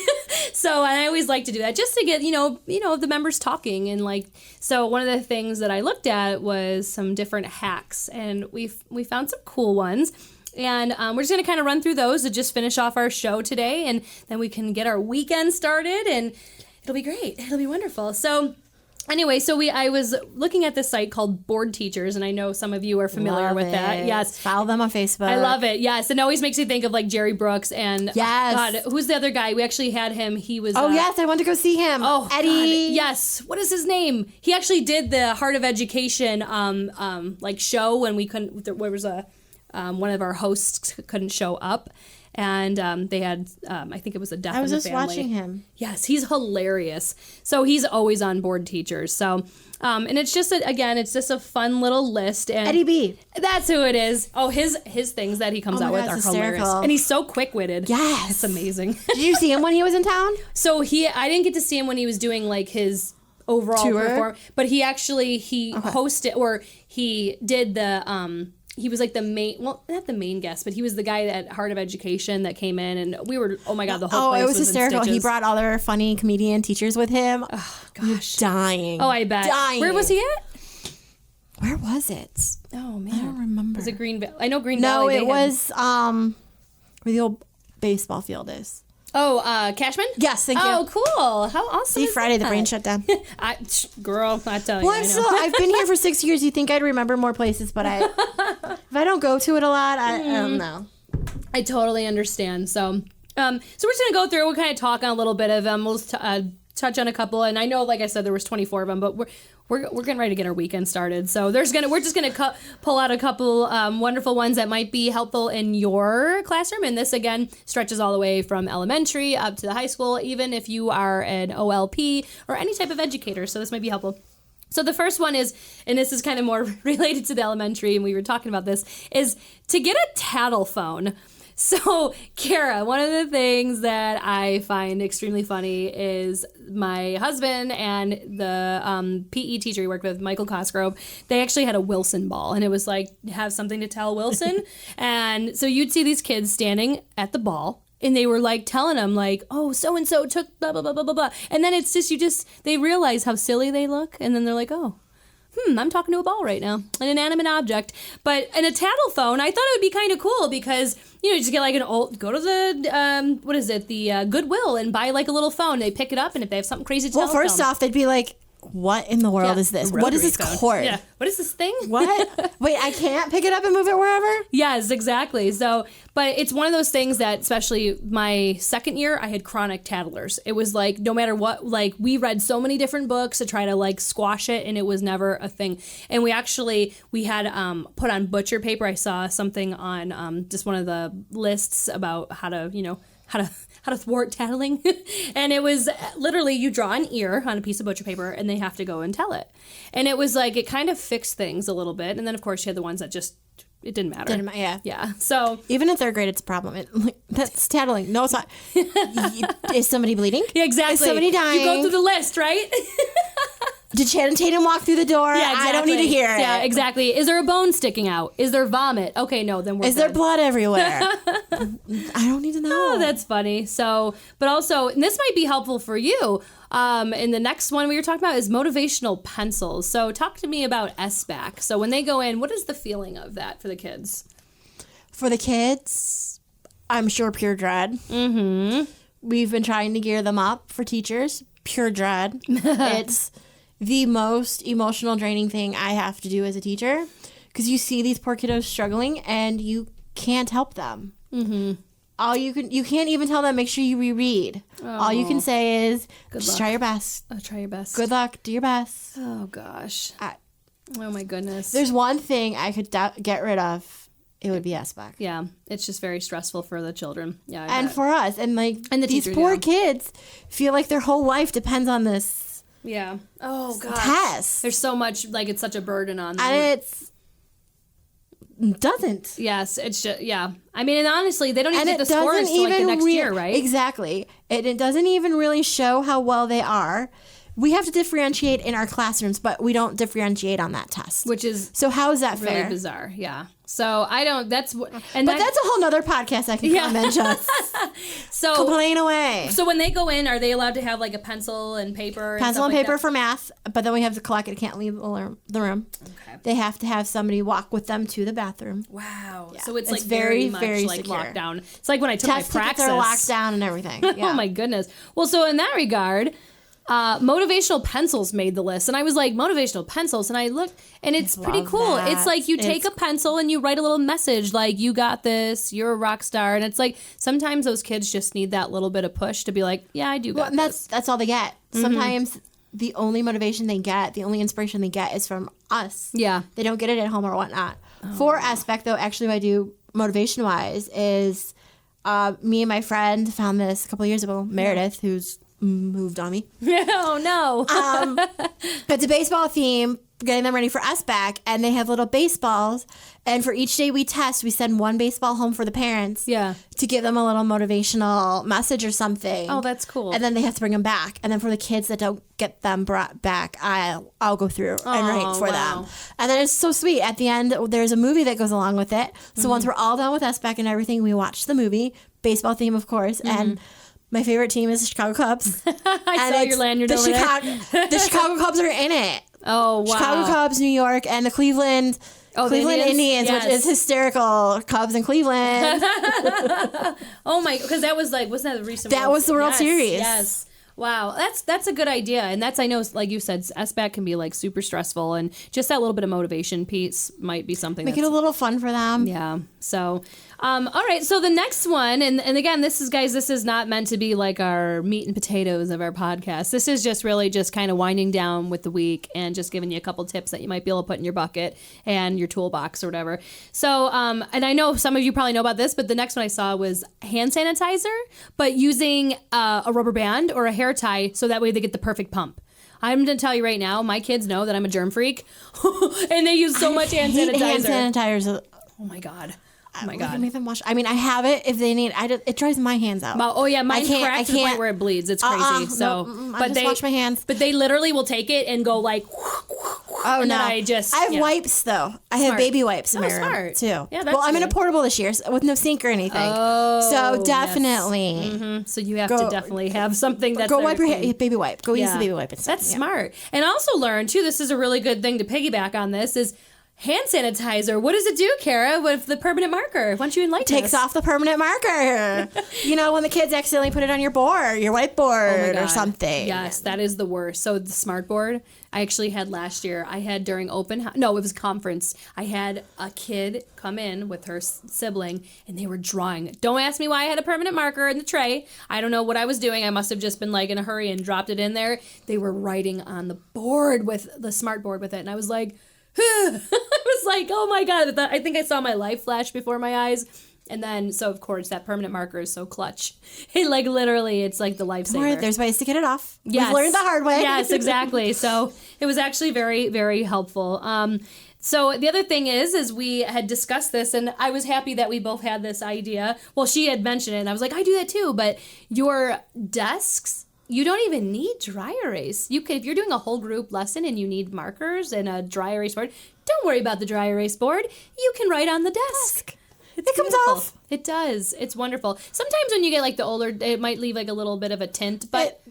So I always like to do that just to get the members talking, and so one of the things that I looked at was some different hacks, and we found some cool ones, and we're just gonna kind of run through those to just finish off our show today, and then we can get our weekend started, and it'll be great. It'll be wonderful. So anyway, I was looking at this site called Board Teachers, and I know some of you are familiar with that. Yes. Follow them on Facebook. I love it. Yes. It always makes me think of Jerry Brooks and yes. God, who's the other guy? We actually had him. He was yes, I went to go see him. Oh, Eddie. God. Yes. What is his name? He actually did the Heart of Education show when we couldn't. There was a one of our hosts couldn't show up. And they had, I think it was a death in the family. I was just watching him. Yes, he's hilarious. So he's always on board teachers. So, and it's just, it's just a fun little list. And Eddie B. That's who it is. Oh, his things that he comes out with are hilarious. And he's so quick-witted. Yes. It's amazing. Did you see him when he was in town? So I didn't get to see him when he was doing like his overall performance, but he hosted, or he did the, he was like the main, well, not the main guest, but he was the guy at Heart of Education that came in, and we were, oh my God, the whole place it was hysterical. in stitches. He brought all their funny comedian teachers with him. Oh, gosh. Dying. Oh, I bet. Dying. Where was he at? Where was it? Oh, man. I don't remember. Was it Green Valley? I know Green Valley. No, it was where the old baseball field is. Oh, Cashman? Yes, thank you. Oh, cool. How awesome. See, Friday the brain shut down. Girl, I tell you. Well, I've been here for 6 years. You think I'd remember more places, but if I don't go to it a lot, I don't know. I totally understand. So we're just going to go through. We'll kind of talk on a little bit of them. We'll touch on a couple. And I know, like I said, there was 24 of them, but we're getting ready to get our weekend started. So we're just gonna pull out a couple wonderful ones that might be helpful in your classroom. And this again stretches all the way from elementary up to the high school, even if you are an OLP or any type of educator. So this might be helpful. So the first one is, and this is kind of more related to the elementary, and we were talking about this, is to get a tattle phone. So, Kara, one of the things that I find extremely funny is my husband and the PE teacher he worked with, Michael Cosgrove, they actually had a Wilson ball, and it was like, have something to tell Wilson. And so you'd see these kids standing at the ball, and they were like telling them like, oh, so-and-so took blah, blah, blah, blah, blah, blah. And then it's just, they realize how silly they look, and then they're like, oh. I'm talking to a ball right now, an inanimate object. But in a tattle phone, I thought it would be kind of cool because, you just get like go to the, the Goodwill and buy like a little phone. They pick it up, and if they have something crazy to tell, first off, they'd be like, what in the world is this? What is this cord? Yeah. What is this thing? What? Wait, I can't pick it up and move it wherever? Yes, exactly. So, but it's one of those things that, especially my second year, I had chronic tattlers. It was like, no matter what, like we read so many different books to try to like squash it, and it was never a thing. And we had put on butcher paper. I saw something on just one of the lists about how to thwart tattling. And it was literally, you draw an ear on a piece of butcher paper and they have to go and tell it. And it was like, it kind of fixed things a little bit. And then of course you had the ones that just, it didn't matter. Yeah. So even in third grade, it's a problem. That's tattling. No, it's not. Is somebody bleeding? Yeah, exactly. Is somebody dying? You go through the list, right? Did Channing Tatum walk through the door? Yeah, exactly. I don't need to hear it. Yeah, exactly. Is there a bone sticking out? Is there vomit? Okay, no, then we're Is there blood everywhere? I don't need to know. Oh, that's funny. So, but also, and this might be helpful for you. And the next one we were talking about is motivational pencils. So talk to me about SBAC. So when they go in, what is the feeling of that for the kids? For the kids, I'm sure pure dread. Mm-hmm. We've been trying to gear them up for teachers. Pure dread. It's the most emotional draining thing I have to do as a teacher, because you see these poor kiddos struggling and you can't help them. Mm-hmm. You can't even tell them, make sure you reread. Oh. All you can say is, just try your best. Oh, try your best. Good luck. Do your best. Oh, gosh. Oh, my goodness. There's one thing I could get rid of. It would be SBAC. Yeah. It's just very stressful for the children. Yeah. And for us. And these poor kids feel like their whole life depends on this. Yeah. Oh, gosh. Test. There's so much, like, it's such a burden on them. And doesn't. Yes, it's just, yeah. I mean, and honestly, they don't even get the scores until like the next year, right? Exactly. It doesn't even really show how well they are. We have to differentiate in our classrooms, but we don't differentiate on that test. Which is so how is that really fair? Bizarre, yeah. So I don't. That's what. That's a whole nother podcast I can comment just. So complain away. So when they go in, are they allowed to have like a pencil and paper? Pencil and paper for math, but then we have the clock. It can't leave the room. Okay. They have to have somebody walk with them to the bathroom. Wow. Yeah. So it's like very much very like secure. locked down. It's like when I took Test my praxis. They're locked down and everything. Yeah. Oh my goodness. Well, so in that regard. Motivational pencils made the list, and I was like, motivational pencils, and I looked, and it's pretty cool. That. It's like you take a pencil and you write a little message like, you got this, you're a rock star, and it's like sometimes those kids just need that little bit of push to be like, yeah, I do got this. That's all they get. Mm-hmm. Sometimes the only motivation they get, the only inspiration they get is from us. Yeah. They don't get it at home or whatnot. For SBEC, though, actually what I do motivation-wise is me and my friend found this a couple of years ago, Meredith, who's moved on me. Oh, no. It's a baseball theme, getting them ready for SBEC, and they have little baseballs. And for each day we test, we send one baseball home for the parents to give them a little motivational message or something. Oh, that's cool. And then they have to bring them back. And then for the kids that don't get them brought back, I'll go through and write for them. And then it's so sweet. At the end, there's a movie that goes along with it. So once we're all done with SBEC and everything, we watch the movie, baseball theme, of course, and my favorite team is the Chicago Cubs. I saw your lanyard over there. The Chicago Cubs are in it. Oh, wow. Chicago Cubs, New York, and the Cleveland Indians, yes. which is hysterical. Cubs in Cleveland. Oh, my, because that was like, wasn't that the recent That was the World Series. Yes. Wow, that's a good idea. And that's, I know, like you said, SBAC can be like super stressful, and just that little bit of motivation piece might be something Make it a little fun for them. Yeah. So, all right. So the next one, and again, this is not meant to be like our meat and potatoes of our podcast. This is just really just kind of winding down with the week and just giving you a couple tips that you might be able to put in your bucket and your toolbox or whatever. So, and I know some of you probably know about this, but the next one I saw was hand sanitizer, but using a rubber band or a hair tie so that way they get the perfect pump. I'm going to tell you right now, my kids know that I'm a germ freak, and they use so much hand sanitizer. Hand sanitizer. Oh, my God. Oh, my We God. can make them wash. I mean, I have it if they need. It dries my hands out. Oh yeah, mine cracks to the point where it bleeds. It's crazy. I just wash my hands. But they literally will take it and go like. Oh and no! then I have wipes though. I have baby wipes in my room too. Yeah, that's well, I'm in a good. portable this year with no sink or anything. Oh, so definitely. Yes. So you have to definitely have something that's go wipe your baby wipe. Go use the baby wipe. That's smart. And also learn too. This is a really good thing to piggyback on. This is. Hand sanitizer. What does it do, Kara, with the permanent marker? Why don't you enlighten us? Takes off the permanent marker. You know, when the kids accidentally put it on your board, your whiteboard or something. Yes, that is the worst. So the smart board, I actually had last year. I had during it was conference. I had a kid come in with her sibling, and they were drawing. Don't ask me why I had a permanent marker in the tray. I don't know what I was doing. I must have just been like in a hurry and dropped it in there. They were writing on the board with the smart board with it, and I was like, I was like, oh my God. I think I saw my life flash before my eyes. And then, so of course, that permanent marker is so clutch. It like literally, it's like the lifesaver. There's ways to get it off. Yes. We've learned the hard way. Yes, exactly. So it was actually very, very helpful. So the other thing is we had discussed this, and I was happy that we both had this idea. Well, she had mentioned it, and I was like, I do that too. But your desks, you don't even need dry erase. You can, if you're doing a whole group lesson and you need markers and a dry erase board, don't worry about the dry erase board. You can write on the desk. It comes off. It does. It's wonderful. Sometimes when you get like the older, it might leave like a little bit of a tint, but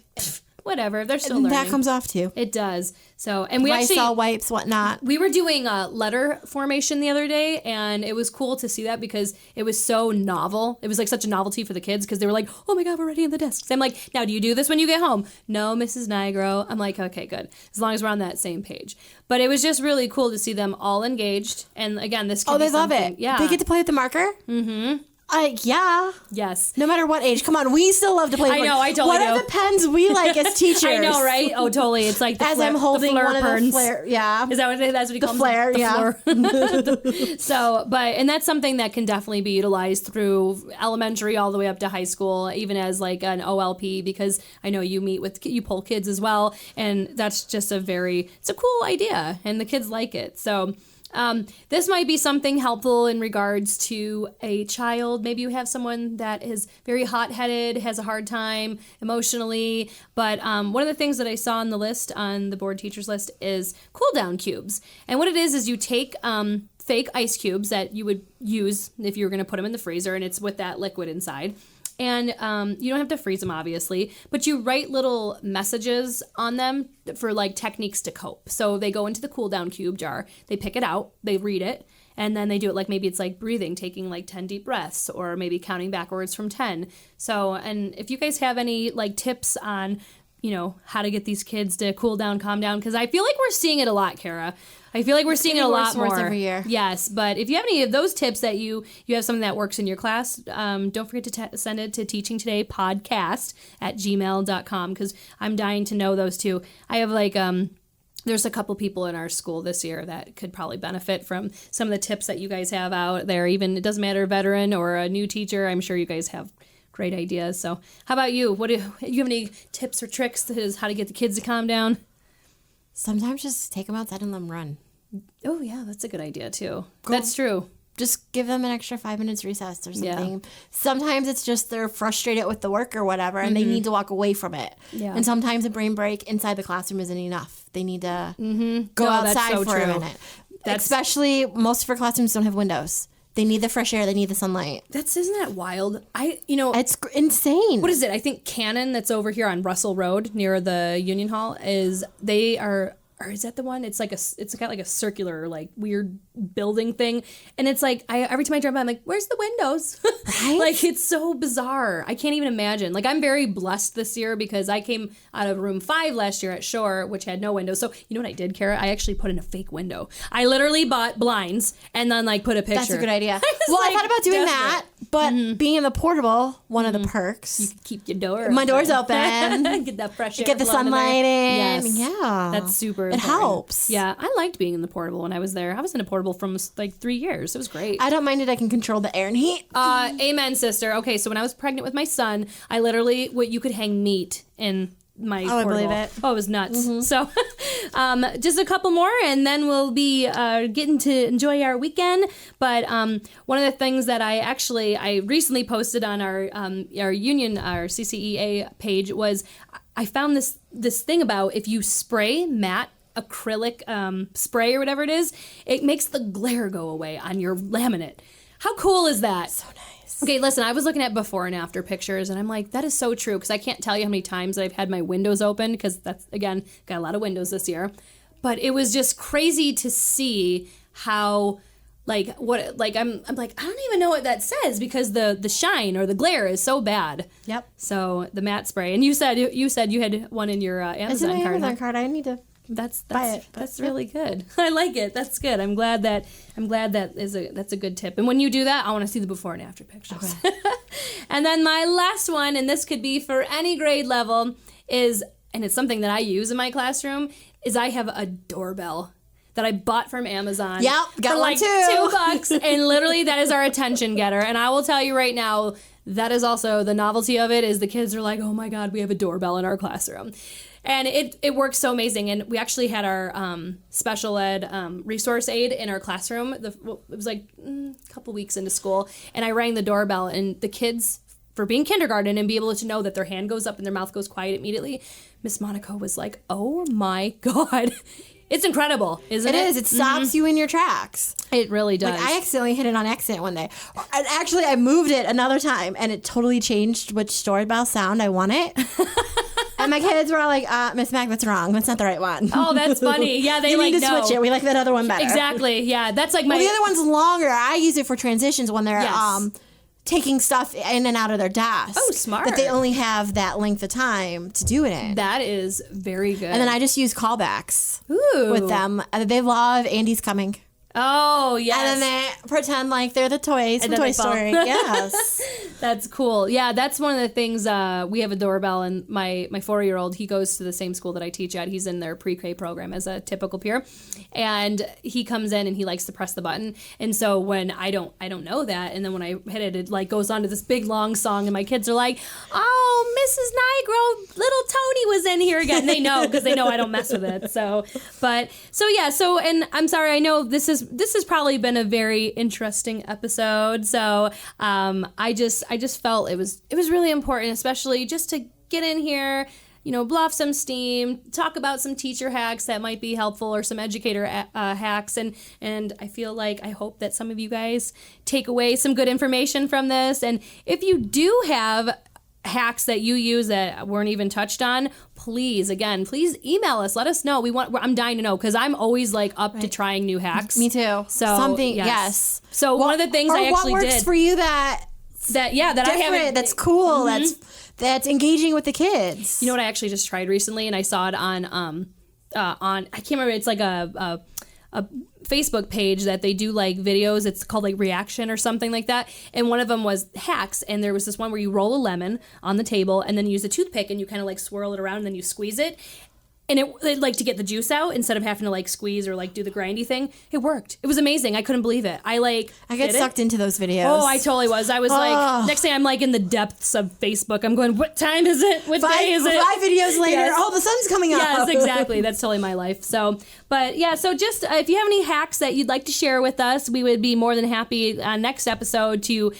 whatever. They're still learning. That comes off too. It does. So, and we Lysol wipes, whatnot. We were doing a letter formation the other day, and it was cool to see that because it was so novel. It was like such a novelty for the kids because they were like, oh my God, we're writing on the desks. I'm like, now do you do this when you get home? No, Mrs. Nigro. I'm like, okay, good. As long as we're on that same page. But it was just really cool to see them all engaged. And again, this can be they love something- it. Yeah. They get to play with the marker? Mm-hmm. Yeah. Yes. No matter what age. Come on, we still love to play with I know, I totally What are do. the pens we like as teachers? I know, right? Oh, totally. It's like the As flare, I'm holding the flare one of the perns. flare, yeah. Is that what that's what he calls flare, them? yeah. Flare. So, and that's something that can definitely be utilized through elementary all the way up to high school, even as like an OLP, because I know you pull kids as well, and that's just it's a cool idea, and the kids like it. So. This might be something helpful in regards to a child. Maybe you have someone that is very hot-headed, has a hard time emotionally. But one of the things that I saw on the list, on the board teachers list, is cool-down cubes. And what it is you take fake ice cubes that you would use if you were going to put them in the freezer, and it's with that liquid inside. And you don't have to freeze them, obviously, but you write little messages on them for like techniques to cope. So they go into the cool down cube jar, they pick it out, they read it, and then they do it like maybe it's like breathing, taking like 10 deep breaths, or maybe counting backwards from 10. So, and if you guys have any like tips on how to get these kids to cool down, calm down. Because I feel like we're seeing it a lot, Kara. I feel like we're seeing it a lot more every year. Yes, but if you have any of those tips that you have something that works in your class, don't forget to send it to Teaching Today Podcast at gmail.com, because I'm dying to know those too. I have there's a couple people in our school this year that could probably benefit from some of the tips that you guys have out there. Even it doesn't matter, a veteran or a new teacher. I'm sure you guys have great ideas. So how about you? Do you have any tips or tricks to how to get the kids to calm down? Sometimes just take them outside and let them run. Oh, yeah, that's a good idea, too. That's true. Just give them an extra 5 minutes recess or something. Yeah. Sometimes it's just they're frustrated with the work or whatever, and they need to walk away from it. Yeah. And sometimes a brain break inside the classroom isn't enough. They need to go No, that's outside so for a true. minute. Especially most of our classrooms don't have windows. They need the fresh air. They need the sunlight. Isn't that wild? It's insane. What is it? I think Cannon, that's over here on Russell Road near the Union Hall, is that the one? It's got like a circular, like weird building thing. And it's like, every time I drive by, I'm like, where's the windows? Right? Like, it's so bizarre. I can't even imagine. Like, I'm very blessed this year because I came out of room 5 last year at Shore, which had no windows. So you know what I did, Kara? I actually put in a fake window. I literally bought blinds and then put a picture. That's a good idea. I thought about doing that, but being in the portable, one of the perks. You can keep your door My open. door's open. Get that fresh air. Get the flowing sunlight in. Yes. Yeah. That's super It important. helps. Yeah, I liked being in the portable when I was there. I was in a portable from 3 years. It was great. I don't mind it. I can control the air and heat. Amen, sister. Okay, so when I was pregnant with my son, I literally, you could hang meat in my portable. I believe it. Oh, it was nuts. So just a couple more, and then we'll be getting to enjoy our weekend. But one of the things that I recently posted on our CCEA page was I found this thing about if you spray matte acrylic spray or whatever it is, it makes the glare go away on your laminate. How cool is that? So nice. Okay, listen, I was looking at before and after pictures, and I'm like, that is so true, because I can't tell you how many times that I've had my windows open, because that's, again, got a lot of windows this year. But it was just crazy to see how, I'm like, I don't even know what that says, because the shine or the glare is so bad. Yep. So the matte spray, and you said you had one in your Amazon It's in my card. Amazon huh? card. I need to That's buy it. That's really good. I like it. That's good. I'm glad that's a good tip. And when you do that, I want to see the before and after pictures. Okay. And then my last one, and this could be for any grade level, is, and it's something that I use in my classroom, is I have a doorbell that I bought from Amazon. Yep, got for one like too. $2, and literally that is our attention getter. And I will tell you right now, that is also the novelty of it, is the kids are like, oh my God, we have a doorbell in our classroom. And it works so amazing. And we actually had our special ed resource aide in our classroom. It was like a couple weeks into school. And I rang the doorbell, and the kids, for being kindergarten and be able to know that their hand goes up and their mouth goes quiet immediately, Miss Monaco was like, oh my God. It's incredible, isn't it? It is. It stops you in your tracks. It really does. Like, I accidentally hit it on accident one day. And actually, I moved it another time, and it totally changed which doorbell sound I wanted. And my kids were all like, Miss Mac, that's wrong. That's not the right one. Oh, that's funny. Yeah, they you need to know. switch it. We like that other one better. Exactly. Yeah, that's like Well, the other one's longer. I use it for transitions when they're Yes. taking stuff in and out of their desk. Oh, smart. That they only have that length of time to do it in. That is very good. And then I just use callbacks Ooh. with them. They love Andy's Coming. Oh, yes. And then they pretend like they're the toys from then Toy they fall. Story. Yes. That's cool. Yeah, that's one of the things. We have a doorbell, and my 4-year-old, he goes to the same school that I teach at. He's in their pre-K program as a typical peer, and he comes in and he likes to press the button. And so when I don't know that, and then when I hit it, it like goes on to this big long song, and my kids are like, "Oh, Mrs. Nigro, little Tony was in here again." They know, because they know I don't mess with it. So and I'm sorry. I know this has probably been a very interesting episode. So I just felt it was really important, especially just to get in here, blow off some steam, talk about some teacher hacks that might be helpful, or some educator hacks, and I feel like I hope that some of you guys take away some good information from this. And if you do have hacks that you use that weren't even touched on, please email us. Let us know. I'm dying to know, because I'm always like up to trying new hacks. Me too. So something, yes. So one of the things I actually what works did for you that I different, haven't. that's cool, that's engaging with the kids. You know what I actually just tried recently, and I saw it on I can't remember. It's like a Facebook page that they do like videos. It's called like Reaction or something like that. And one of them was hacks. And there was this one where you roll a lemon on the table and then you use a toothpick and you kind of like swirl it around and then you squeeze it. And it like to get the juice out instead of having to like squeeze or like do the grindy thing. It worked. It was amazing. I couldn't believe it. I get sucked into those videos. Oh, I totally was. I was like, next thing I'm like in the depths of Facebook. I'm going, what time is it? What day is it? 5 videos later, Yes. the sun's coming up. Yes, exactly. That's totally my life. So, but yeah, so just if you have any hacks that you'd like to share with us, we would be more than happy next episode to,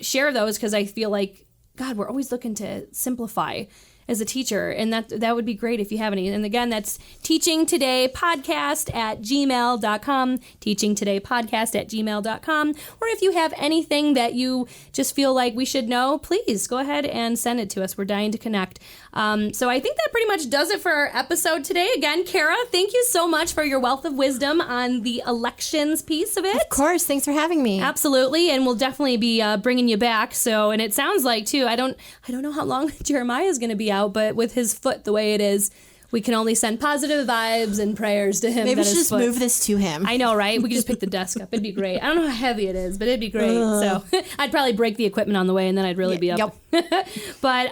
share those, because I feel like, God, we're always looking to simplify as a teacher, and that would be great if you have any. And again, that's Teaching Today Podcast at gmail.com, Teaching Today Podcast at gmail.com. Or if you have anything that you just feel like we should know, please go ahead and send it to us. We're dying to connect. So I think that pretty much does it for our episode today. Again, Kara, thank you so much for your wealth of wisdom on the elections piece of it. Of course, thanks for having me. Absolutely, and we'll definitely be bringing you back. So, and it sounds like too, I don't know how long Jeremiah is going to be out, but with his foot the way it is, we can only send positive vibes and prayers to him. Maybe we should just move this to him. I know, right? We could just pick the desk up. It'd be great. I don't know how heavy it is, but it'd be great. So I'd probably break the equipment on the way, and then I'd really be up. Yep. But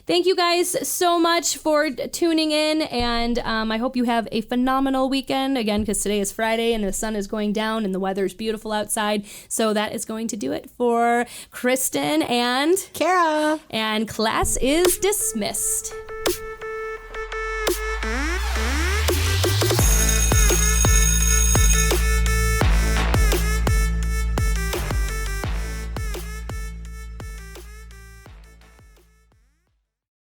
thank you guys so much for tuning in, and I hope you have a phenomenal weekend, again, because today is Friday, and the sun is going down, and the weather is beautiful outside. So that is going to do it for Kristan and Kara. And class is dismissed.